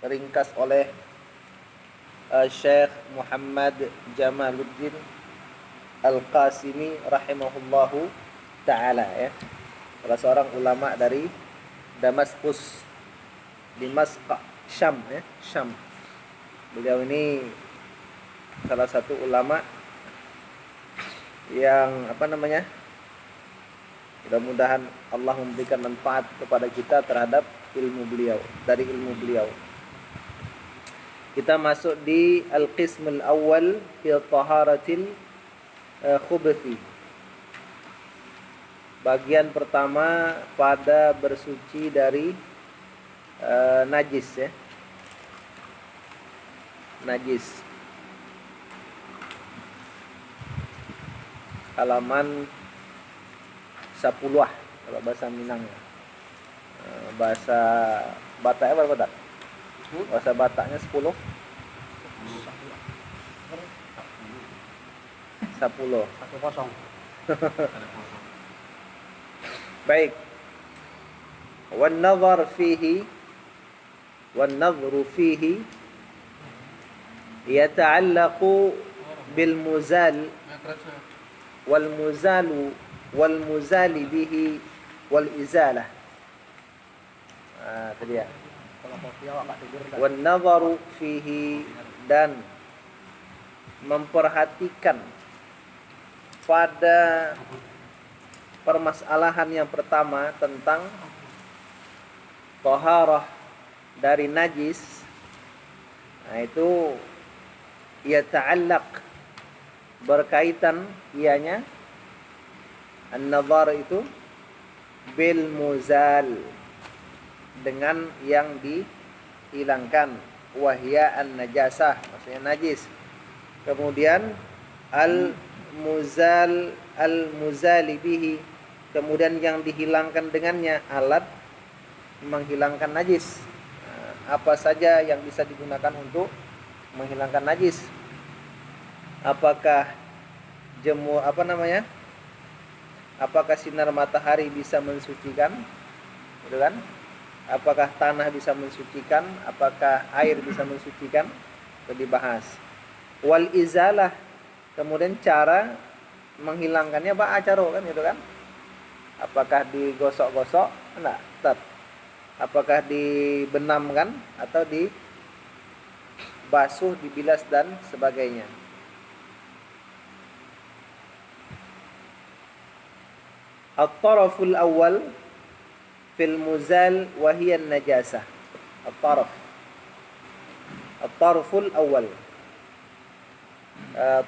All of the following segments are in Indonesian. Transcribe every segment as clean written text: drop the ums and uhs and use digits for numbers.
ringkas oleh Syekh Muhammad Jamaluddin Al-Qasimi rahimahullahu ta'ala ya. Salah seorang ulama dari Damaskus, Dimashq, Syam ya, Syam. Beliau ini salah satu ulama yang mudah-mudahan Allah memberikan manfaat kepada kita terhadap ilmu beliau, dari ilmu beliau. Kita masuk di al-qismul awal fi taharatil khubuthi. Bagian pertama pada bersuci dari najis ya. Najis. Halaman 10 kalau bahasa Minang. Bahasa Bataknya berapa tak? Bahasa Bataknya 10. 10. Baik. Wan-nadhar fihi wan-nadhru fihi yata'allaqu bil muzal wal muzalu wal muzali bihi wal izalah. Tadi ya. Wan nadharu fihi, dan memperhatikan pada permasalahan yang pertama tentang taharah dari najis. Nah, itu yata'allaq, berkaitan ianya, an-nadhar itu bil muzal, dengan yang dihilangkan, wahya an-najasah, maksudnya najis. Kemudian al-muzal, al-muzali bihi, kemudian yang dihilangkan dengannya, alat menghilangkan najis. Apa saja yang bisa digunakan untuk menghilangkan najis? Apakah apakah sinar matahari bisa mensucikan? Gitu kan? Apakah tanah bisa mensucikan? Apakah air bisa mensucikan? Itu dibahas. Wal izalah, kemudian cara menghilangkannya ba'acaro kan, gitu kan? Apakah digosok-gosok? Enggak, tetap. Apakah dibenamkan atau dibasuh, dibilas dan sebagainya. At-taraful awal fil muzal wa hiya an-najasah. At-taraful awal.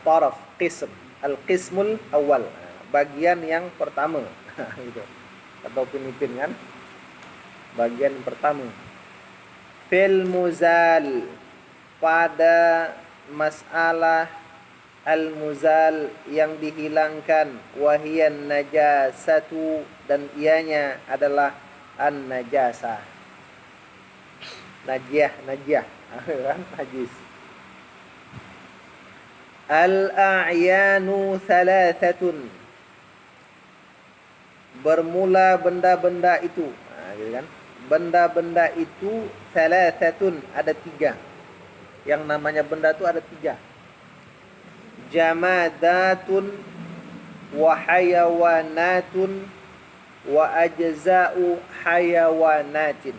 Taraf, qism. Al-qismul awal. Bagian yang pertama. Gitu. Atau pinipin kan? Bagian pertama. Fil muzal, pada masalah al-muzal yang dihilangkan, wahiyan najasatu, dan ianya adalah an-najasah. Najih kan, najis. Al-a'yanu thalathatun, bermula benda-benda itu, gitu kan? Benda-benda itu thalathatun, ada 3. Yang namanya benda itu ada 3. Jamadatun wa hayawanatun wa ajza'u hayawanatin.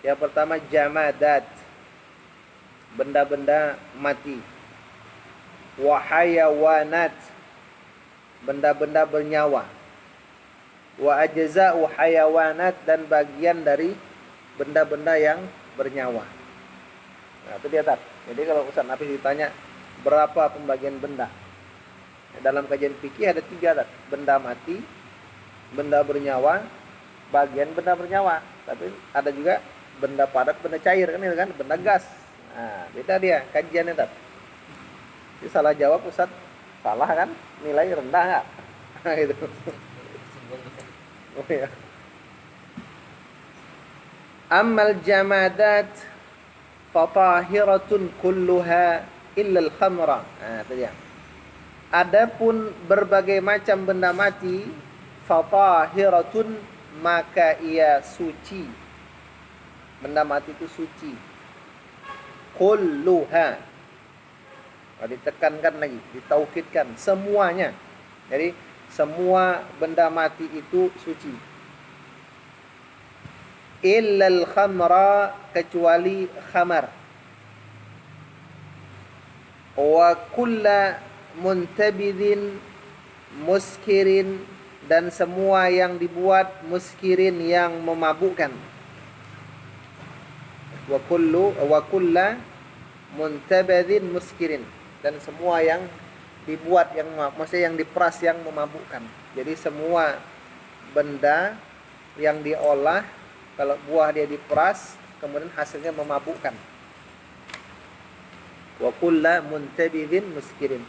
Yang pertama jamadat, benda-benda mati. Wa hayawanat, benda-benda bernyawa. Wa ajza'u hayawanat, dan bagian dari benda-benda yang bernyawa. Nah, itu dia tak. Jadi kalau Ustaz Nafis ditanya berapa pembagian benda, dalam kajian fikih ada 3 tak. Benda mati, benda bernyawa, bagian benda bernyawa. Tapi ada juga benda padat, benda cair kan, benda gas. Nah, beda dia kajiannya tak. Jadi salah jawab Ustaz, salah kan, nilai rendah enggak? Gitu. Oh ya. Ammal jamadat fatahiratun kulluha illa al-khamra. Nah, itu dia. Adapun berbagai macam benda mati, fatahiratun, maka ia suci. Benda mati itu suci. Kulluha. Ditekankan lagi, ditaukidkan semuanya. Jadi semua benda mati itu suci. Illal khamra, kecuali khamar. Wa kulla muntabidin muskirin, dan semua yang dibuat muskirin yang memabukkan. Wa kulla muntabidin muskirin, dan semua yang dibuat yang maksudnya yang diperas yang memabukkan. Jadi semua benda yang diolah, kalau buah dia diperas kemudian hasilnya memabukkan. Wa kulla muntabidin muskirin.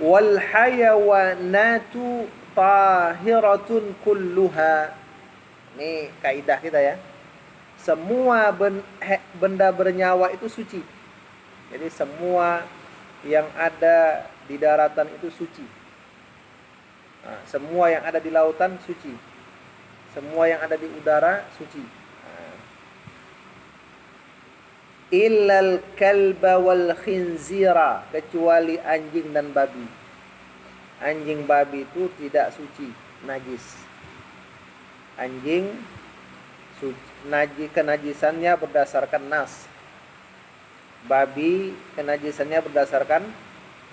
Wal hayawanatu tahiratun kulluha. Ini kaidah kita ya. Semua benda bernyawa itu suci. Jadi semua yang ada di daratan itu suci. Nah, semua yang ada di lautan suci. Semua yang ada di udara suci. Nah. Illal kalba wal khinzira, kecuali anjing dan babi. Anjing babi itu tidak suci, najis. Anjing kenajisannya berdasarkan nas. Babi kenajisannya berdasarkan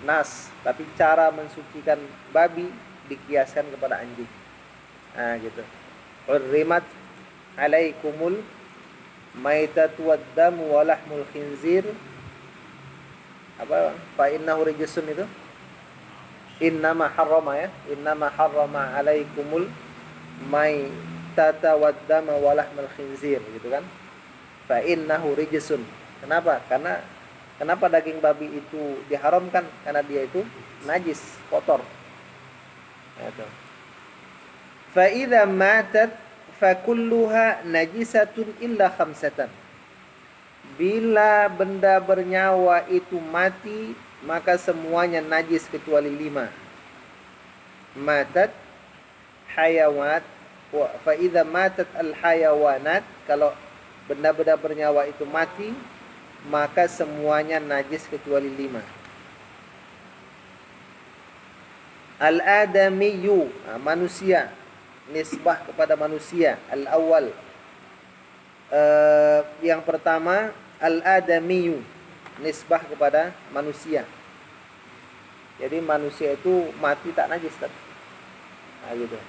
nas, tapi cara mensucikan babi dikiaskan kepada anjing. Nah, gitu. Hurrimat alaikumul maitatu waddamu wa lahmul khinzir. Apa? Fa innahu rijsun itu. Innama harrama alaikumul maitata waddama wa lahmul khinzir, gitu kan? Fa innahu rijsun. Kenapa? Kenapa daging babi itu diharamkan? Karena dia itu najis, kotor. Itu. Fa idza matat fa kulluha najisatun illa khamsatan. Bila benda bernyawa itu mati, maka semuanya najis kecuali 5. Matat hayawanat, fa idza matat al hayawanat, kalau benda-benda bernyawa itu mati, maka semuanya najis kecuali 5. Al-adamiyyu, manusia, nisbah kepada manusia. Al-awwal, yang pertama, al-adamiyyu, nisbah kepada manusia. Jadi manusia itu mati tak najis, tak? Nah, gitu.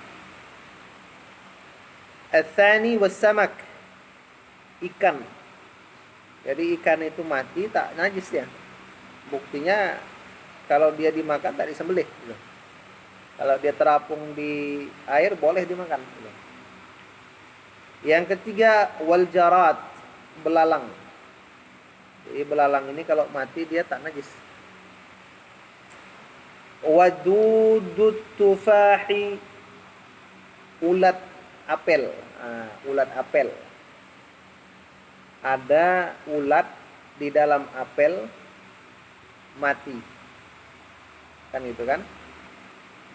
Al-thani was-samak, ikan. Jadi ikan itu mati tak najis ya. Buktinya kalau dia dimakan tak disembelih gitu. Kalau dia terapung di air boleh dimakan gitu. Yang ketiga wal jarat, belalang. Jadi belalang ini kalau mati dia tak najis. Wadudut tufahi, ulat apel. Ulat apel. Ada ulat di dalam apel mati, kan itu kan?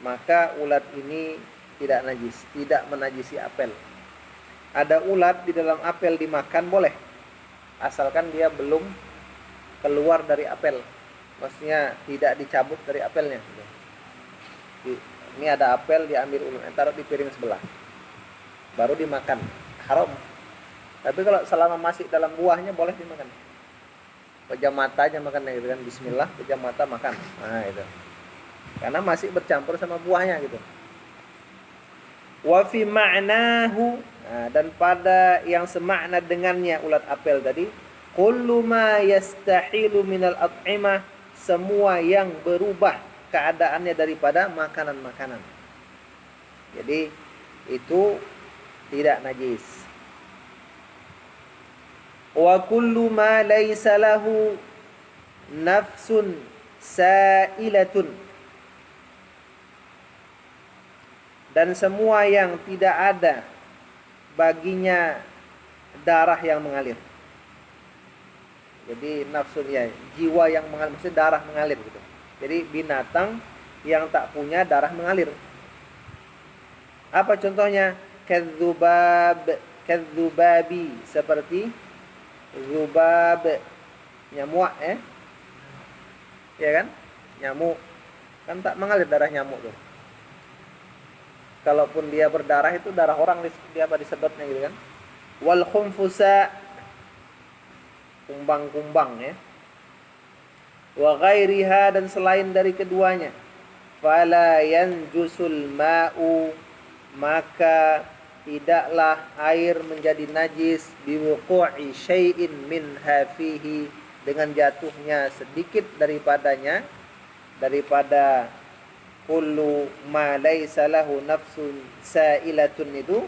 Maka ulat ini tidak najis, tidak menajisi apel. Ada ulat di dalam apel dimakan boleh, asalkan dia belum keluar dari apel, maksudnya tidak dicabut dari apelnya. Ini ada apel, diambil ulat, taruh di piring sebelah, baru dimakan, haram. Tapi kalau selama masih dalam buahnya boleh dimakan. Pejam matanya makan gitu kan, bismillah, pejam mata makan. Nah, itu. Karena masih bercampur sama buahnya gitu. Wa fi ma'nahu, dan pada yang semakna dengannya ulat apel tadi, kullu ma yastahilu minal at'imah, semua yang berubah keadaannya daripada makanan-makanan. Jadi itu tidak najis. Wa kullu ma laysa lahu nafsun sa'ilatun, dan semua yang tidak ada baginya darah yang mengalir. Jadi nafsun ya, jiwa yang mengalir, maksudnya darah mengalir gitu. Jadi binatang yang tak punya darah mengalir. Apa contohnya? Kadzubab, kadzubabi, seperti zubab, nyamuk ya kan, nyamuk kan tak mengalir darah nyamuk tuh. Kalaupun dia berdarah itu darah orang dia disedotnya gitu kan. Wal khumfusa, kumbang-kumbang ya. Wa ghairiha, dan selain dari keduanya. Fala yanjusul ma'u, maka tidaklah air menjadi najis biwuqu'i syai'in minha fihi, dengan jatuhnya sedikit daripadanya, daripada kullu ma laisa lahu nafsun sa'ilatun itu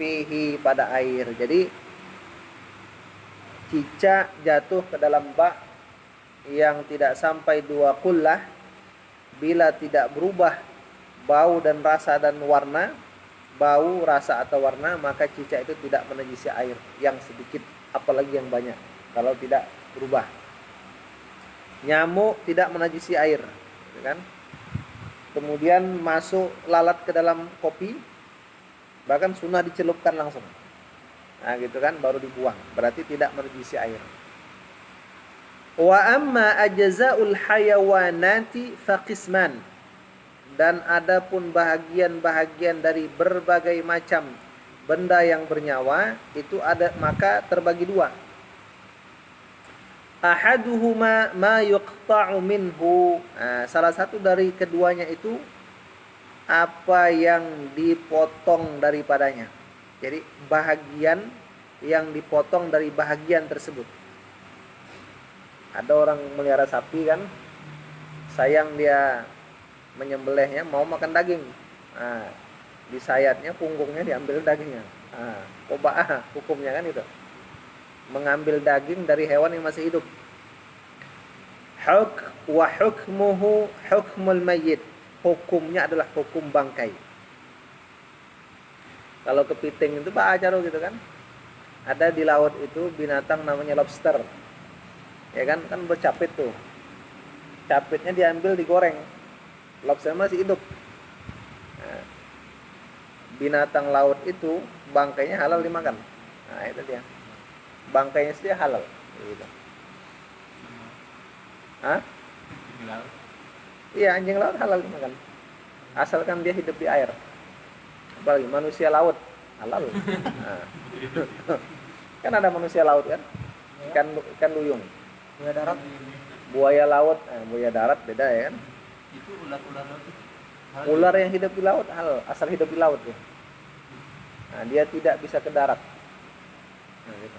fihi, pada air. Jadi cicak jatuh ke dalam bak yang tidak sampai 2 qullah, bila tidak berubah bau dan rasa dan warna, bau, rasa atau warna, maka cicak itu tidak menajisi air yang sedikit, apalagi yang banyak, kalau tidak berubah. Nyamuk tidak menajisi air, kan? Kemudian masuk lalat ke dalam kopi, bahkan sunnah dicelupkan langsung. Nah, gitu kan, baru dibuang, berarti tidak menajisi air. Wa amma ajza'ul hayawanati faqisman, dan adapun bahagian-bahagian dari berbagai macam benda yang bernyawa itu ada, maka terbagi 2. Ahaduhuma ma yuqta'u minhu, salah satu dari keduanya itu apa yang dipotong daripadanya. Jadi bahagian yang dipotong dari bahagian tersebut. Ada orang melihara sapi kan, sayang dia menyembelihnya, mau makan daging. Di sayatnya, punggungnya diambil dagingnya. Qoba'ah hukumnya kan itu. Mengambil daging dari hewan yang masih hidup. Wa hukmuhu hukmul mayyit, hukumnya adalah hukum bangkai. Kalau kepiting itu Pak Acaro gitu kan, ada di laut itu binatang namanya lobster, ya kan bercapit tuh, capitnya diambil digoreng, lobster masih hidup. Binatang laut itu bangkainya halal dimakan. Nah itu dia, bangkainya sendiri halal gitu. Iya, anjing laut halal dimakan, asalkan dia hidup di air. Apalagi manusia laut halal. Kan ada manusia laut kan, ikan duyung, buaya darat, buaya laut. Buaya darat beda ya kan. Itu ular-ular laut. Ular yang hidup di laut halal, asal hidup di laut ya. Nah, dia tidak bisa ke darat. Gitu.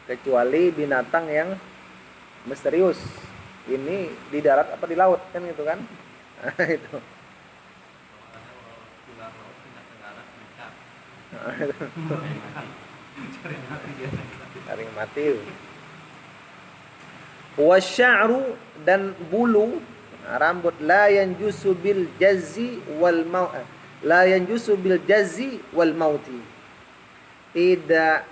Kecuali binatang yang misterius, ini di darat apa di laut kan gitu kan. Itu. Cari mati. Wasya'ru, dan bulu, rambut, la yanjusu bil jazzi wal maut, la yanjusu bil jazzi wal mauti, tidak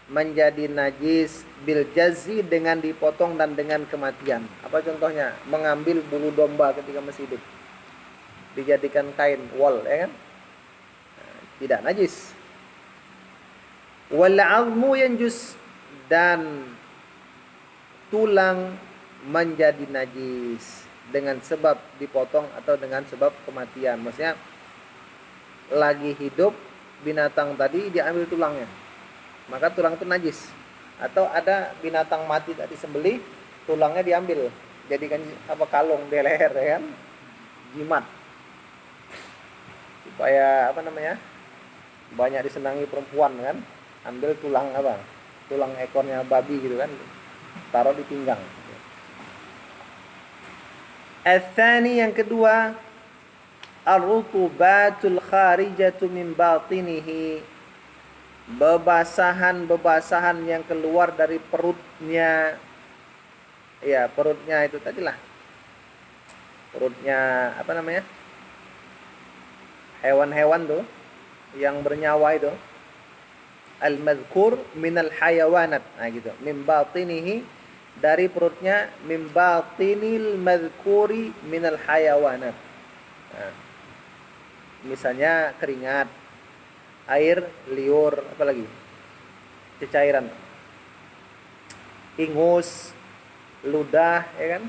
menjadi najis bil jazzi, dengan dipotong dan dengan kematian. Apa contohnya? Mengambil bulu domba ketika masih hidup, dijadikan kain wol, ya kan? Tidak najis. Wal 'azmu yanjus, dan tulang menjadi najis dengan sebab dipotong atau dengan sebab kematian. Maksudnya lagi hidup binatang tadi diambil tulangnya, maka tulang itu najis. Atau ada binatang mati tadi sembelih, tulangnya diambil, jadikan kalung di leher, ya kan? Jimat. Supaya banyak disenangi perempuan kan, ambil tulang tulang ekornya babi gitu kan, taruh di pinggang. Al-thani, yang kedua, ar-rutubatul kharijatu min batinihi, bebasahan yang keluar dari perutnya. Ya, perutnya itu tadilah. Perutnya hewan-hewan tuh yang bernyawa itu. Al-madhkur minal hayawanat. Nah gitu. Min batinihi, dari perutnya, min batinil madhkuri minal hayawanat. Nah. Misalnya keringat, air liur, apa lagi? Cairan. Ingus, ludah, ya kan?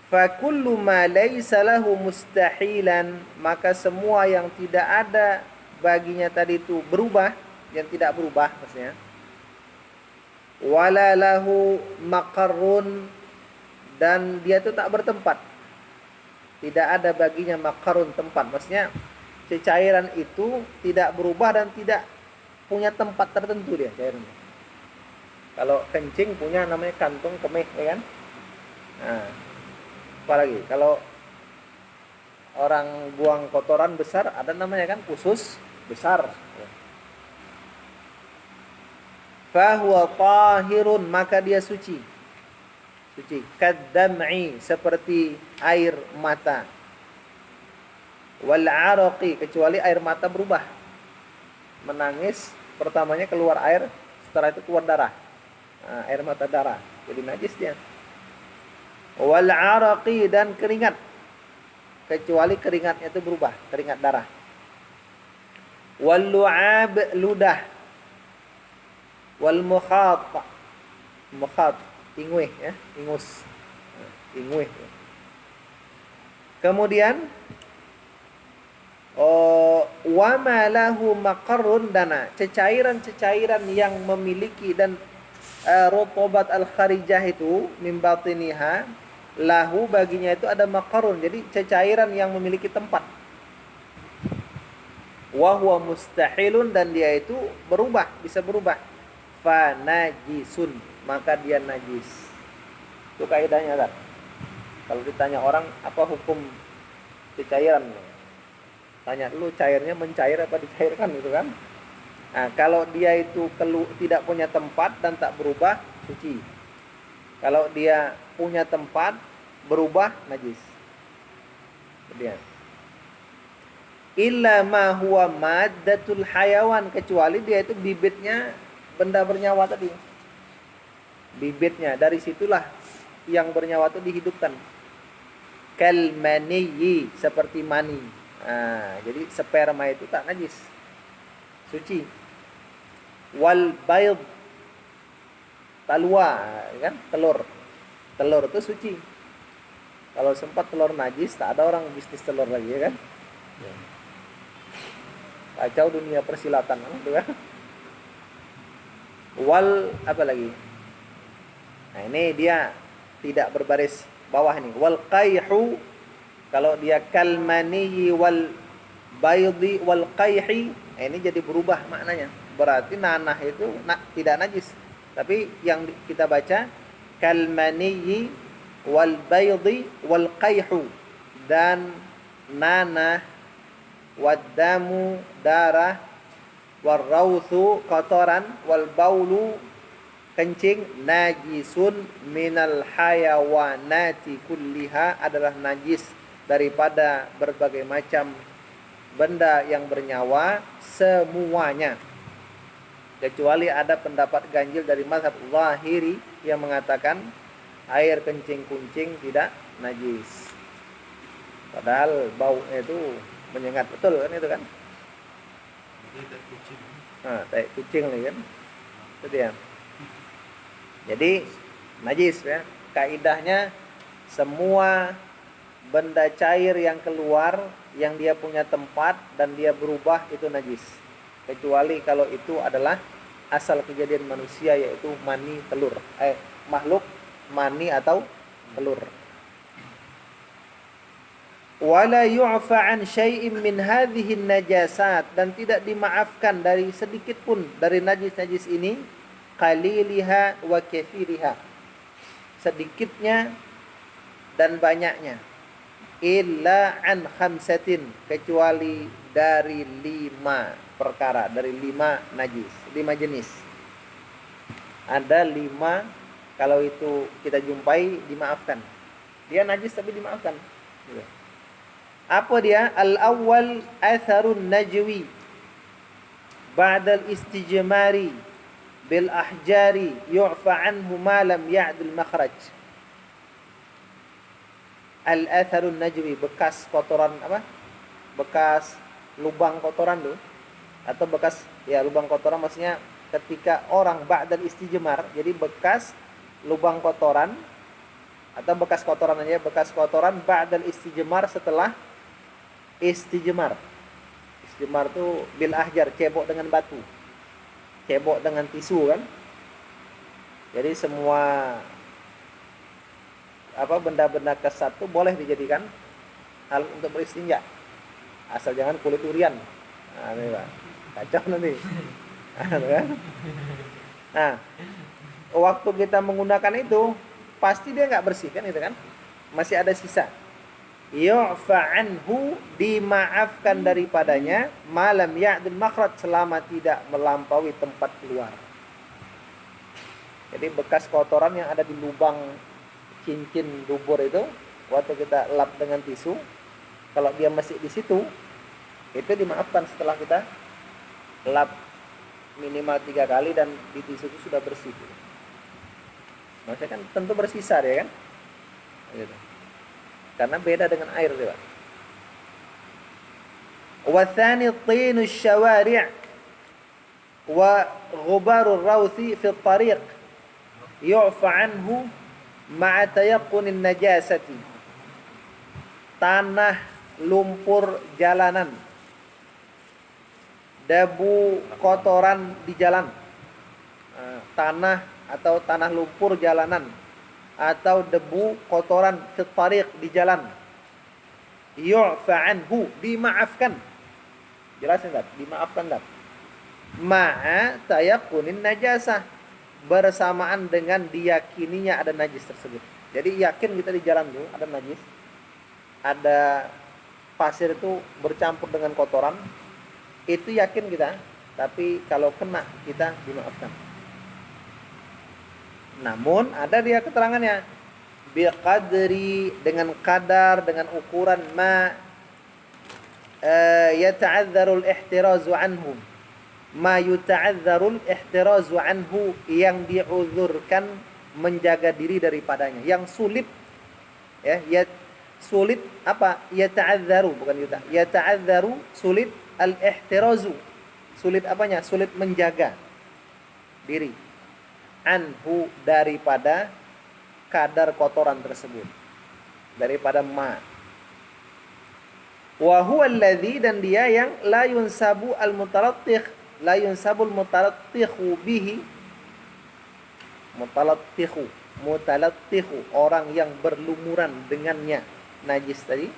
Fakullu ma laysa lahu mustahilan, maka semua yang tidak ada baginya tadi itu berubah, yang tidak berubah maksudnya. Wala lahu maqarrun, dan dia itu tak bertempat. Tidak ada baginya maqarrun, tempat. Maksudnya cairan itu tidak berubah dan tidak punya tempat tertentu dia cairannya. Kalau kencing punya namanya kantong kemih, ya kan? Nah, apalagi kalau orang buang kotoran besar ada namanya kan usus besar. Fahuwa tahirun, maka dia suci. Suci. Kaddam'i, seperti air mata. Wal araqi, kecuali air mata berubah. Menangis, pertamanya keluar air, setelah itu keluar darah. Nah, air mata darah, jadi najis dia. Wal araqi, dan keringat, kecuali keringatnya itu berubah, keringat darah. Wal lu'ab, ludah. Wal mukhat, ingweh, ya, ingus, ingweh. Kemudian wa ma lahu maqarrun, dana, cairan-cairan yang memiliki dan rutubat al-kharijah itu min batiniha, lahu, baginya itu ada maqarrun, jadi cairan yang memiliki tempat. Wa huwa mustahilun, dan dia itu berubah, bisa berubah. Fa najisun, maka dia najis. Itu kaidahnya kan. Kalau ditanya orang apa hukum cairan, tanya dulu cairnya mencair apa dicairkan, gitu kan. Nah, kalau dia itu tidak punya tempat dan tak berubah, suci. Kalau dia punya tempat, berubah, najis. Kemudian illa ma huwa maddatul hayawan, kecuali dia itu bibitnya benda bernyawa tadi. Bibitnya, dari situlah yang bernyawa itu dihidupkan. Kal maniyyi, seperti mani. Nah, jadi sperma itu tak najis, suci. Wal bayd, talwa, kan, telur itu suci. Kalau sempat telur najis, tak ada orang bisnis telur lagi, ya kan. Kacau dunia persilatan, gitu kan. Wal apa lagi? Nah, ini dia tidak berbaris bawah ini. Wal qayhu, kalau dia kalmani wal baydi wal qayhi, nah, ini jadi berubah maknanya. Berarti nanah itu tidak najis. Tapi yang kita baca kalmani wal baydi wal qayhu, dan nanah, wadamu, darah, warrauthu, kotoran, wal baulu, kencing, najisun minal hayawanati kulliha, adalah najis daripada berbagai macam benda yang bernyawa semuanya. Kecuali ada pendapat ganjil dari mazhab Zahiri yang mengatakan air kencing kucing tidak najis. Padahal baunya itu menyengat betul kan, itu kan. Nah, tai kucing lagi kan. Itu dia. Jadi najis, ya. Kaidahnya semua benda cair yang keluar, yang dia punya tempat dan dia berubah, itu najis. Kecuali kalau itu adalah asal kejadian manusia, yaitu mani telur. Makhluk mani atau telur. Wala yu'fa an syai'in min hadhihi najasat, dan tidak dimaafkan dari sedikit pun dari najis-najis ini, qaliliha wa kathiriha, sedikitnya dan banyaknya, illa an khamsatin, kecuali dari 5 perkara, dari 5 najis, 5 jenis. Ada 5, kalau itu kita jumpai dimaafkan. Dia najis tapi dimaafkan. Apa dia? Al-awwal atharun najwi ba'dal istijmari bil ahjari yu'fa anhu ma lam ya'dul makhraj. Al-atharun najwi, bekas kotoran apa? bekas lubang kotoran tuh, atau bekas ya lubang kotoran maksudnya ketika orang ba'dal istijmar, jadi bekas lubang kotoran atau bekas kotoran aja, bekas kotoran ba'dal istijmar, setelah istijmar. Istijmar tuh bil ahjar, cebok dengan batu, cebok dengan tisu kan. Jadi semua benda-benda kesat itu boleh dijadikan hal untuk beristinja, asal jangan kulit durian. Nah, ini Pak, kacau nanti. Nah, waktu kita menggunakan itu pasti dia nggak bersih kan, itu kan masih ada sisa. Yu'fa anhu, dimaafkan daripadanya, malam ya'dil makhraj, selama tidak melampaui tempat keluar. Jadi bekas kotoran yang ada di lubang cincin dubur itu, waktu kita lap dengan tisu, kalau dia masih di situ, itu dimaafkan setelah kita lap minimal 3 kali dan di tisu itu sudah bersih. Maksudnya kan tentu bersisa ya kan, gitu. Karena beda dengan air, ya. Wa tsani tinu syawari' wa ghubarur rawthi fi at-tariq yu'fa anhu ma'a tayaqqunin najasati. Tanah lumpur jalanan, debu kotoran di jalan, tanah atau tanah lumpur jalanan, atau debu kotoran fi tariq, di jalan, yu'fa anhu, dimaafkan. Jelas enggak? Dimaafkan enggak? Ma'a tayaqqunin najasah, bersamaan dengan diyakininya ada najis tersebut. Jadi yakin kita di jalan tuh ada najis, ada pasir itu bercampur dengan kotoran, itu yakin kita, tapi kalau kena kita dimaafkan. Namun ada dia keterangannya, biqadri, dengan kadar, dengan ukuran, ma yata'adzarul ihtirazu anhu, ma yuta'adzarul ihtirazu anhu, yang diuzurkan menjaga diri daripadanya, yang sulit ya sulit apa? Yata'adzaru, bukan yata'adzaru, sulit, al-ihtirazu, sulit apanya? Sulit menjaga diri, anhu, daripada kadar kotoran tersebut, daripada ma. Wa huwa alladzi, dan dia yang la yunsabu al-mutalattikh, la yunsabul mutalattikhu bihi, mutalattikhu, orang yang berlumuran dengannya najis tadi,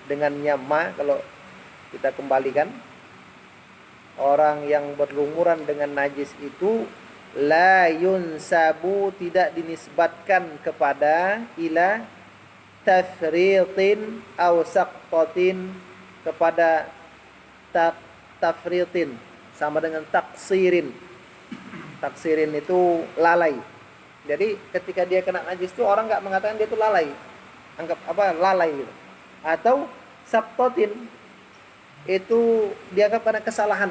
dengannya ma, kalau kita kembalikan, orang yang berlumuran dengan najis itu la yunsabu, tidak dinisbatkan kepada ila tafritin aw saqtatin, kepada tafritin sama dengan taksirin. Taksirin itu lalai. Jadi ketika dia kena najis itu orang nggak mengatakan dia itu lalai, anggap lalai gitu. Atau saqtatin itu dianggap karena kesalahan.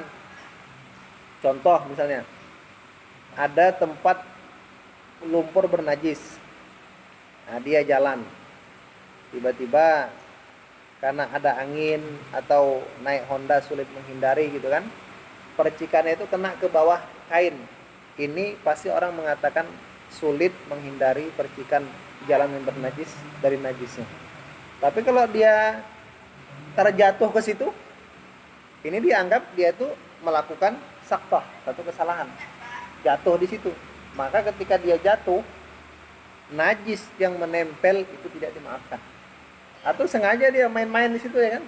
Contoh misalnya, ada tempat lumpur bernajis, nah dia jalan, tiba-tiba karena ada angin atau naik Honda sulit menghindari gitu kan, percikannya itu kena ke bawah kain. Ini pasti orang mengatakan sulit menghindari percikan jalan yang bernajis dari najisnya. Tapi kalau dia terjatuh ke situ, ini dianggap dia itu melakukan saktah, satu kesalahan, jatuh di situ. Maka ketika dia jatuh, najis yang menempel itu tidak dimaafkan. Atau sengaja dia main-main di situ ya kan,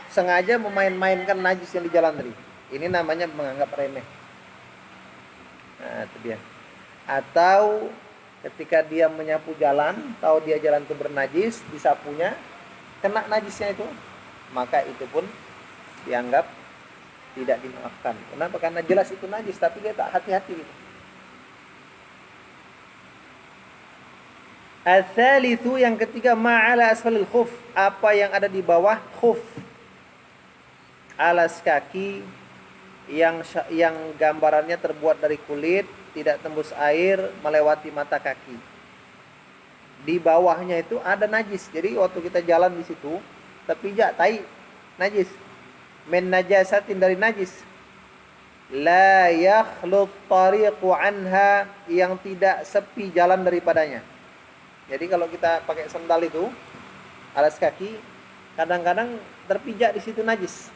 sengaja memain-mainkan najis yang di jalan tadi, ini namanya menganggap remeh. Nah itu dia. Atau ketika dia menyapu jalan, tahu dia jalan itu bernajis, disapunya kena najisnya itu, maka itu pun dianggap tidak dimaafkan. Kenapa? Karena jelas itu najis, tapi dia tak hati-hati gitu. Al-thalithu, yang ketiga, ma'ala asfalil khuf, apa yang ada di bawah khuf, alas kaki, yang gambarannya terbuat dari kulit, tidak tembus air, melewati mata kaki. Di bawahnya itu ada najis. Jadi waktu kita jalan di situ, terpijak tai najis. Min najasatin, dari najis. La yakhlu tariqu anha, yang tidak sepi jalan daripadanya. Jadi kalau kita pakai sandal itu, alas kaki, kadang-kadang terpijak di situ najis.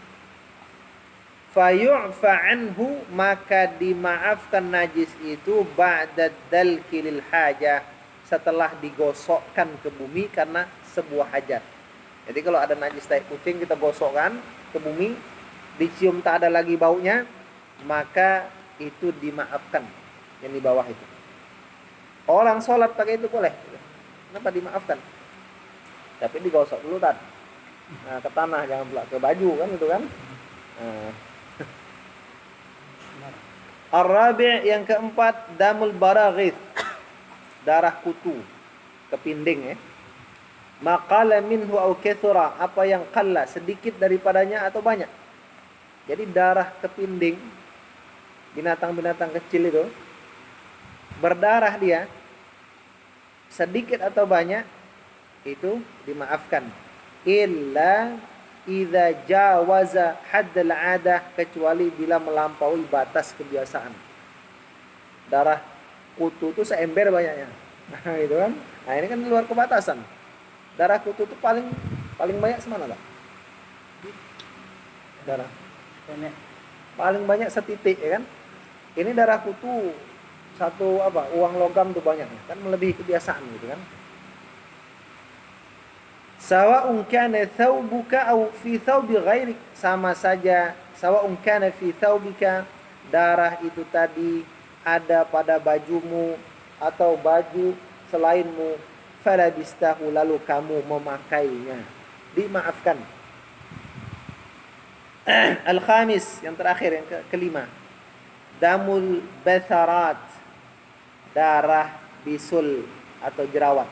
Fayu'fa anhu, maka dimaafkan najis itu ba'da dalkilil hajah, setelah digosokkan ke bumi karena sebuah hajat. Jadi kalau ada najis tai kucing kita gosokkan ke bumi, dicium tak ada lagi baunya, maka itu dimaafkan yang di bawah itu. Orang sholat pakai itu boleh. Kenapa dimaafkan? Tapi digosok dulu kan. Nah, ke tanah, jangan pula ke baju kan itu kan. Nah. Ar-rabi', yang keempat, damul baraghith, darah kutu, kepinding ya. Maqala minhu au kathura, apa yang qalla, sedikit daripadanya atau banyak. Jadi darah kepinding, binatang-binatang kecil itu berdarah dia, sedikit atau banyak, itu dimaafkan. Illa idza jawaza haddal 'adah, kecuali bila melampaui batas kebiasaan. Darah kutu itu seember banyaknya. Nah, itu kan. Nah, ini kan di luar kebatasan. Darah kutu itu paling banyak semana lah? Darah paling banyak setitik ya kan. Ini darah kutu satu uang logam tuh banyaknya, kan melebihi kebiasaan gitu kan. Sawa'un kana thawbuka aw fi thawbi ghairik, sama saja. Sawa'un kana fi thawbika, darah itu tadi ada pada bajumu atau baju selainmu, falabistahu, lalu kamu memakainya, dimaafkan. Al-khamis, yang terakhir, yang kelima, damul batharat, darah bisul atau jerawat.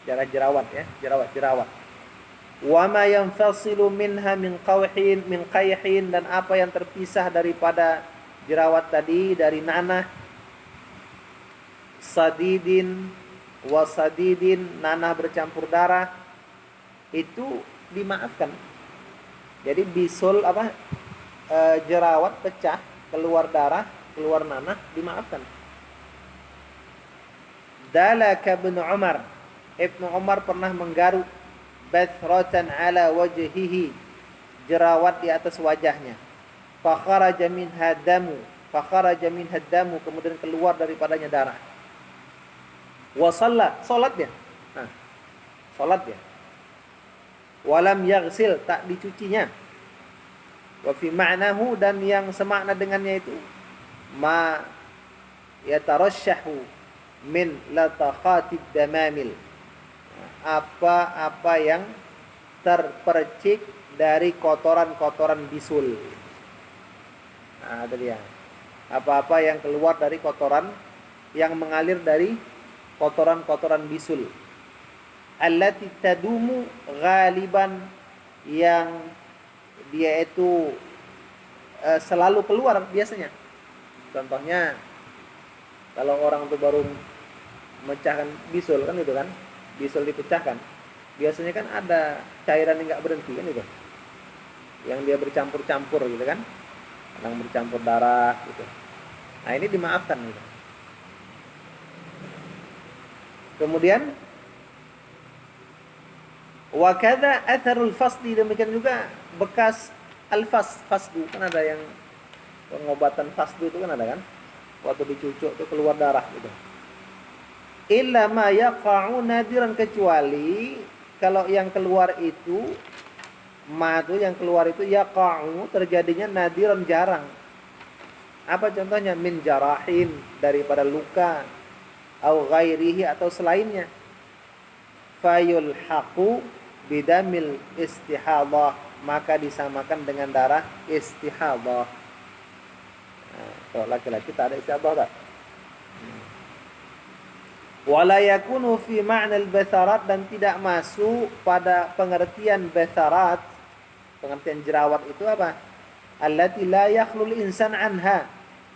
Darah jerawat ya, jerawat. Wa ma yanfasilu minha min qayhin, dan apa yang terpisah daripada jerawat tadi dari nanah. Sadidin wa sadidin, nanah bercampur darah, itu dimaafkan. Jadi bisul jerawat pecah, keluar darah, keluar nanah, dimaafkan. Dalaka ibn Umar, Ibnu Umar pernah menggaruk bathratan ala wajhihi, jerawat di atas wajahnya. Fakharaja minha damu, kemudian keluar daripadanya darah. Wa salat dia. Nah, salat dia. Walam yaghsil, tak dicucinya. Wa fi ma'nahu, dan yang semakna dengannya itu, ma yatarasyahu min lataqatid damamil, apa yang terpercik dari kotoran-kotoran bisul. Nah, itu dia. Apa-apa yang keluar dari kotoran, yang mengalir dari kotoran-kotoran bisul. Allati tadumu ghaliban, yang dia itu selalu keluar biasanya. Contohnya kalau orang tuh baru memecahkan bisul kan itu kan, bisul dipecahkan, biasanya kan ada cairan yang nggak berhenti kan itu, yang dia bercampur-campur gitu kan, kadang bercampur darah gitu. Nah, ini dimaafkan gitu. Kemudian wa kadza atharul fasdi, demikian juga bekas fasdu kan, ada yang pengobatan fasdu itu kan ada kan, waktu dicucuk itu keluar darah gitu. Illa ma yaqa'u nadiran, kecuali kalau yang keluar itu, yang keluar itu yaqa'u, terjadinya nadiran, jarang. Apa contohnya? Min jarahin, daripada luka, au ghairihi, atau selainnya. Fayulhaqu bidamil istihadah, maka disamakan dengan darah istihadah. Nah, kalau laki-laki tak ada istihadah tak? Wala yakunu fi ma'na al-batharat, dan tidak masuk pada pengertian batharat. Pengertian jerawat itu apa? Allati la yakhlul insan anha,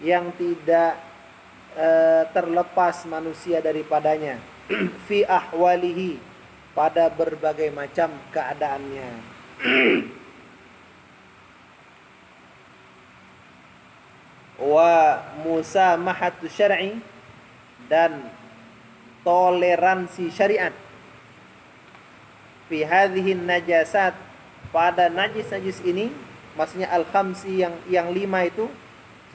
yang tidak terlepas manusia daripadanya. Fi ahwalihi, pada berbagai macam keadaannya. Wa musamahatu syar'i, dan toleransi syariat, fi hadhihi najasat, pada najis-najis ini, maksudnya al-khamsi yang 5 itu,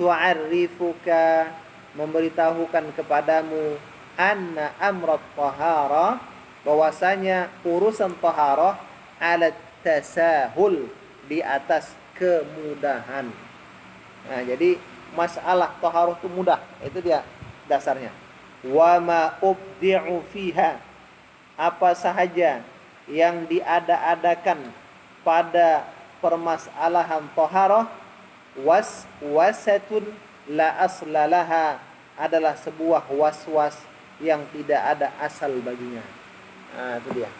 tu'arrifuka, memberitahukan kepadamu, anna amrat tahara, bahwasanya urusan taharah, ala tasahul, di atas kemudahan. Nah, jadi masalah taharah itu mudah, itu dia dasarnya. Wa ma ubdi'u fiha, apa sahaja yang diada-adakan pada permasalahan taharah, waswasatun la aslalaha, adalah sebuah waswas yang tidak ada asal baginya. Nah, itu dia.